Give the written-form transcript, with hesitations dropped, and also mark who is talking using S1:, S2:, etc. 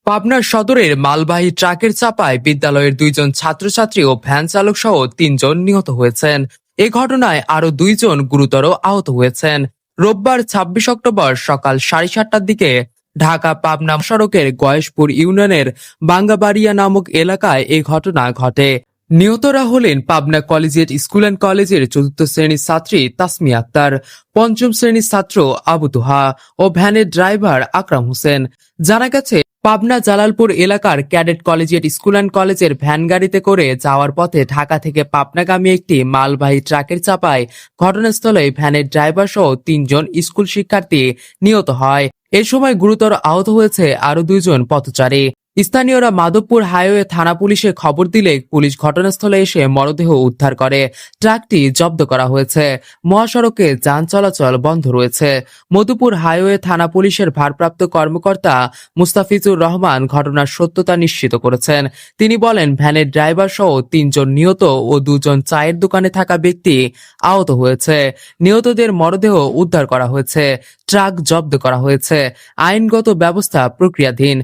S1: পাবনার সদরের মালবাহী ট্রাকের চাপায় বিদ্যালয়ের 2 জন ছাত্রছাত্রী ও ভ্যান চালক সহ 3 জন নিহত হয়েছেন। এ ঘটনায় আরো 2 জন গুরুতর আহত হয়েছেন। রোববার 26 অক্টোবর সকাল 7:30টার দিকে ঢাকা পাবনা সড়কের গয়েশপুর ইউনিয়নের বাঙ্গাবাড়িয়া নামক এলাকায় এই ঘটনা ঘটে। নিহতরা হলেন পাবনা কলেজিয়েট স্কুল অ্যান্ড কলেজের 4র্থ শ্রেণীর ছাত্রী তাসমিয়া আক্তার, 5ম শ্রেণীর ছাত্র আবু তোহা ও ভ্যানের ড্রাইভার আকরাম হোসেন। জানা গেছে, পাবনা জালালপুর এলাকার ক্যাডেট কলেজিয়েট স্কুল অ্যান্ড কলেজের ভ্যান গাড়িতে করে যাওয়ার পথে ঢাকা থেকে পাবনাগামী একটি মালবাহী ট্রাকের চাপায় ঘটনাস্থলে ভ্যানের ড্রাইভার সহ 3 জন স্কুল শিক্ষার্থী নিহত হয়। এ সময় গুরুতর আহত হয়েছে আরো 2 জন পথচারী। স্থানীয়রা মাধবপুর হাইওয়ে থানা পুলিশে খবর দিলে পুলিশ ঘটনাস্থলে এসে মরদেহ উদ্ধার করে। ট্রাকটি জব্দ করা হয়েছে। মহাসড়কে যান চলাচল বন্ধ রয়েছে। মধুপুর হাইওয়ে থানা পুলিশের ভারপ্রাপ্ত কর্মকর্তা মুস্তাফিজুর রহমান ঘটনার সত্যতা নিশ্চিত করেছেন। তিনি বলেন, ভ্যানের ড্রাইভার সহ 3 জন নিহত ও 2 জন চায়ের দোকানে থাকা ব্যক্তি আহত হয়েছে। নিহতদের মরদেহ উদ্ধার করা হয়েছে। ট্রাক জব্দ করা হয়েছে। আইনগত ব্যবস্থা প্রক্রিয়াধীন।